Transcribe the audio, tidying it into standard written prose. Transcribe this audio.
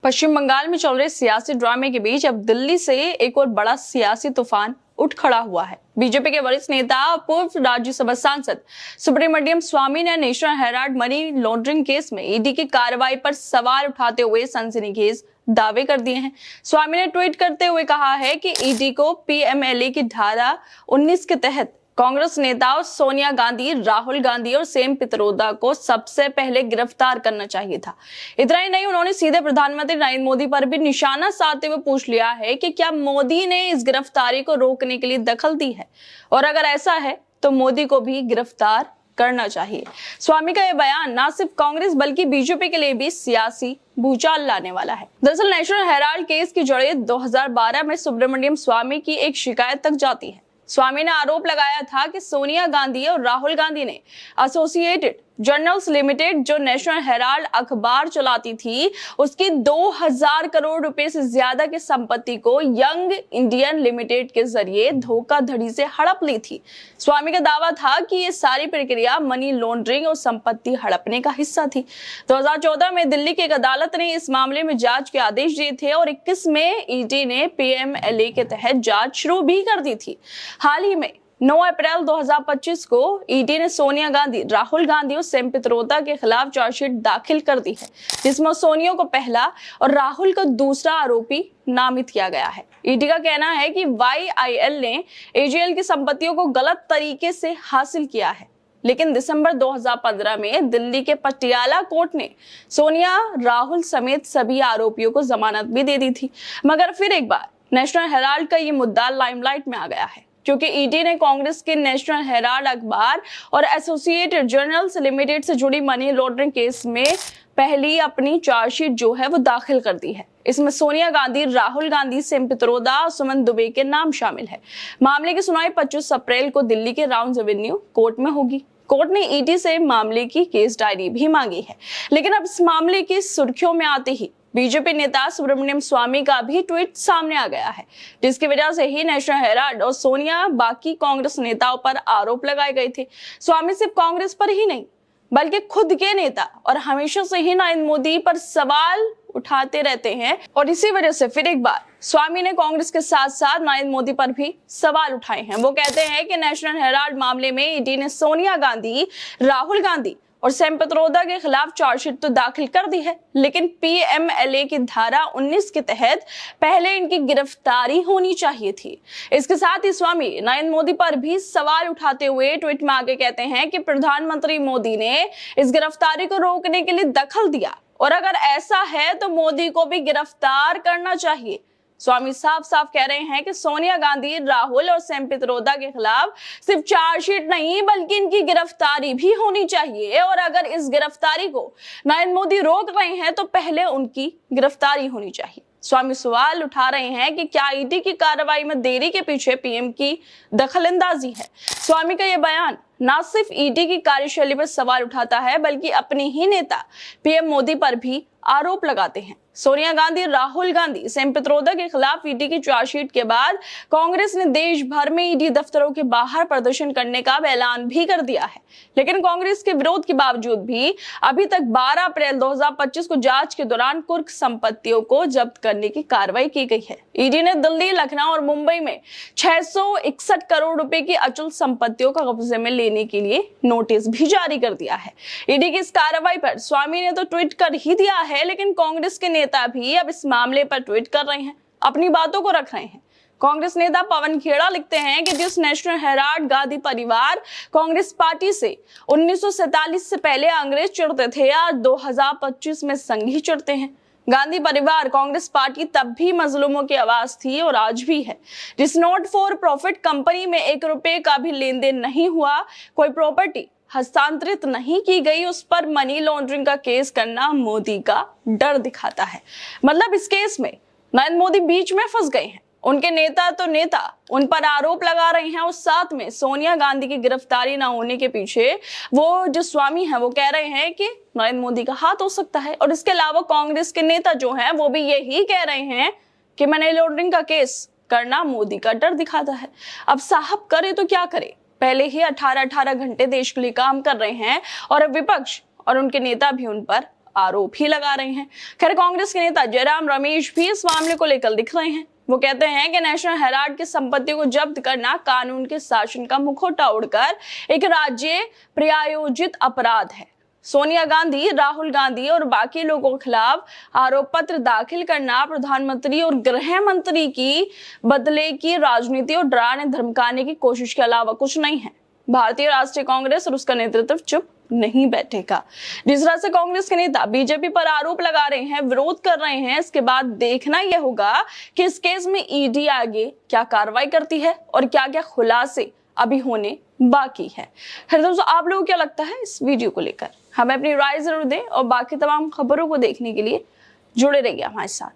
पश्चिम बंगाल में चल रहे सियासी ड्रामे के बीच अब दिल्ली से एक और बड़ा सियासी तूफान उठ खड़ा हुआ है। बीजेपी के वरिष्ठ नेता पूर्व राज्यसभा सांसद सुब्रमण्यम स्वामी ने national Herald money laundering case में ईडी की कार्रवाई पर सवाल उठाते हुए सनसनीखेज दावे कर दिए हैं। स्वामी ने ट्वीट करते हुए कहा है कि ईडी को पीएमएलए की धारा 19 के तहत कांग्रेस नेताओं सोनिया गांधी, राहुल गांधी और सेम पित्रोदा को सबसे पहले गिरफ्तार करना चाहिए था। इतना ही नहीं, उन्होंने सीधे प्रधानमंत्री नरेंद्र मोदी पर भी निशाना साधते हुए पूछ लिया है कि क्या मोदी ने इस गिरफ्तारी को रोकने के लिए दखल दी है, और अगर ऐसा है तो मोदी को भी गिरफ्तार करना चाहिए। स्वामी का यह बयान न सिर्फ कांग्रेस बल्कि बीजेपी के लिए भी सियासी भूचाल लाने वाला है। दरअसल नेशनल हेराल्ड केस की जड़ें 2012 में सुब्रमण्यम स्वामी की एक शिकायत तक जाती है। स्वामी ने आरोप लगाया था कि सोनिया गांधी और राहुल गांधी ने एसोसिएटेड जर्नल्स लिमिटेड, जो नेशनल हेराल्ड अखबार चलाती थी, उसकी 2000 करोड़ रुपए से ज्यादा की संपत्ति को यंग इंडियन लिमिटेड के जरिए धोखाधड़ी से हड़प ली थी। स्वामी का दावा था कि ये सारी प्रक्रिया मनी लॉन्ड्रिंग और संपत्ति हड़पने का हिस्सा थी। 2014 में दिल्ली की एक अदालत ने इस मामले में जांच के आदेश दिए थे और 21 में ईडी ने पीएमएलए के तहत जांच शुरू भी कर दी थी। हाल ही में 9 अप्रैल 2025 को ईडी ने सोनिया गांधी, राहुल गांधी और सेम पित्रोदा के खिलाफ चार्जशीट दाखिल कर दी है, जिसमें सोनिया को पहला और राहुल को दूसरा आरोपी नामित किया गया है। ईडी का कहना है कि वाईआईएल ने एजीएल की संपत्तियों को गलत तरीके से हासिल किया है, लेकिन दिसंबर 2015 में दिल्ली के पटियाला कोर्ट ने सोनिया, राहुल समेत सभी आरोपियों को जमानत भी दे दी थी। मगर फिर एक बार नेशनल हेराल्ड का ये मुद्दा लाइमलाइट में आ गया है, क्योंकि ईडी ने कांग्रेस के नेशनल हेराल्ड अखबार और एसोसिएटेड जर्नल्स लिमिटेड से जुड़ी मनी लॉन्ड्रिंग केस में पहली अपनी चार्जशीट जो है वो दाखिल कर दी है। इसमें सोनिया गांधी, राहुल गांधी, सेम पित्रोदा और सुमन दुबे के नाम शामिल है। मामले की सुनवाई 25 अप्रैल को दिल्ली के राउंड एवेन्यू कोर्ट में होगी। कोर्ट ने ईडी से मामले की केस डायरी भी मांगी है, लेकिन अब इस मामले की सुर्खियों में आते ही बीजेपी नेता सुब्रमण्यम स्वामी का भी ट्वीट सामने आ गया है, जिसकी वजह से ही नेशनल हेराल्ड और सोनिया बाकी कांग्रेस नेताओं पर आरोप लगाए गए थे। स्वामी सिर्फ कांग्रेस पर ही नहीं बल्कि खुद के नेता और हमेशा से ही नरेंद्र मोदी पर सवाल उठाते रहते हैं, और इसी वजह से फिर एक बार स्वामी ने कांग्रेस के साथ साथ नरेंद्र मोदी पर भी सवाल उठाए हैं। वो कहते हैं कि नेशनल हेराल्ड मामले में ईडी ने सोनिया गांधी, राहुल गांधी और सेम पित्रोदा के खिलाफ चार्जशीट तो दाखिल कर दी है, लेकिन पीएमएलए की धारा 19 के तहत पहले इनकी गिरफ्तारी होनी चाहिए थी। इसके साथ ही स्वामी नरेंद्र मोदी पर भी सवाल उठाते हुए ट्वीट में आगे कहते हैं कि प्रधानमंत्री मोदी ने इस गिरफ्तारी को रोकने के लिए दखल दिया, और अगर ऐसा है तो मोदी को भी गिरफ्तार करना चाहिए। स्वामी साफ साफ कह रहे हैं कि सोनिया गांधी, राहुल और सेम पित्रोदा के खिलाफ सिर्फ चार्जशीट नहीं बल्कि इनकी गिरफ्तारी भी होनी चाहिए, और अगर इस गिरफ्तारी को नरेंद्र मोदी रोक रहे हैं तो पहले उनकी गिरफ्तारी होनी चाहिए। स्वामी सवाल उठा रहे हैं कि क्या ईडी की कार्रवाई में देरी के पीछे पीएम की दखलंदाजी है। स्वामी का यह बयान न सिर्फ ईडी की कार्यशैली पर सवाल उठाता है बल्कि अपने ही नेता पीएम मोदी पर भी आरोप लगाते हैं। सोनिया गांधी, राहुल गांधी, सेम पित्रोदा के खिलाफ ईडी की चार्जशीट के बाद कांग्रेस ने देश भर में ईडी दफ्तरों के बाहर प्रदर्शन करने का ऐलान भी कर दिया है, लेकिन कांग्रेस के विरोध के बावजूद भी अभी तक 12 अप्रैल 2025 को जांच के दौरान कुर्क संपत्तियों को जब्त करने की कार्रवाई की गई है। ईडी ने दिल्ली, लखनऊ और मुंबई में 661 करोड़ रुपए की अचल संपत्तियों का कब्जे में लेने के लिए नोटिस भी जारी कर दिया है। ईडी की इस कार्रवाई पर स्वामी ने तो ट्वीट कर ही दिया है, लेकिन कांग्रेस के नेता भी अब इस मामले पर ट्वीट कर रहे हैं, अपनी बातों को रख रहे हैं। कांग्रेस नेता पवन खेड़ा लिखते हैं कि जिस नेशनल हेराल्ड गांधी परिवार कांग्रेस पार्टी से 1947 से पहले अंग्रेज चिढ़ते थे, आज 2025 में संघ ही चिढ़ते हैं। गांधी परिवार, कांग्रेस पार्टी तब भी मजलूमों की आवाज थी और आज भी है। जिस नॉट फॉर प्रॉफिट कंपनी में 1 रुपए का भी लेन देन नहीं हुआ, कोई प्रॉपर्टी हस्तांतरित नहीं की गई, उस पर मनी लॉन्ड्रिंग का केस करना मोदी का डर दिखाता है। मतलब इस केस में नरेंद्र मोदी बीच में फंस गए हैं। उनके नेता तो नेता उन पर आरोप लगा रहे हैं, और साथ में सोनिया गांधी की गिरफ्तारी ना होने के पीछे वो जो स्वामी है वो कह रहे हैं कि नरेंद्र मोदी का हाथ हो सकता है। और इसके अलावा कांग्रेस के नेता जो हैं वो भी यही कह रहे हैं कि मनी लॉन्ड्रिंग का केस करना मोदी का डर दिखाता है। अब साहब करे तो क्या करे, पहले ही 18-18 घंटे देश के लिए काम कर रहे हैं और अब विपक्ष और उनके नेता भी उन पर आरोप ही लगा रहे हैं। खैर, कांग्रेस के नेता जयराम रमेश भी इस मामले को लेकर दिख रहे हैं। वो कहते हैं कि नेशनल हेराल्ड की संपत्ति को जब्त करना कानून के शासन का मुखौटा उड़कर एक राज्य प्रायोजित अपराध है। सोनिया गांधी, राहुल गांधी और बाकी लोगों के खिलाफ आरोप पत्र दाखिल करना प्रधानमंत्री और गृह मंत्री की बदले की राजनीति और डराने धमकाने की कोशिश के अलावा कुछ नहीं है। भारतीय राष्ट्रीय कांग्रेस और उसका नेतृत्व चुप नहीं बैठेगा। जिस तरह से कांग्रेस के नेता बीजेपी पर आरोप लगा रहे हैं, विरोध कर रहे हैं, इसके बाद देखना यह होगा कि इस केस में ईडी आगे क्या कार्रवाई करती है और क्या क्या खुलासे अभी होने बाकी है। फिर दोस्तों, आप लोगों को क्या लगता है इस वीडियो को लेकर? हमें अपनी राय जरूर दें और बाकी तमाम खबरों को देखने के लिए जुड़े रहिए हमारे साथ।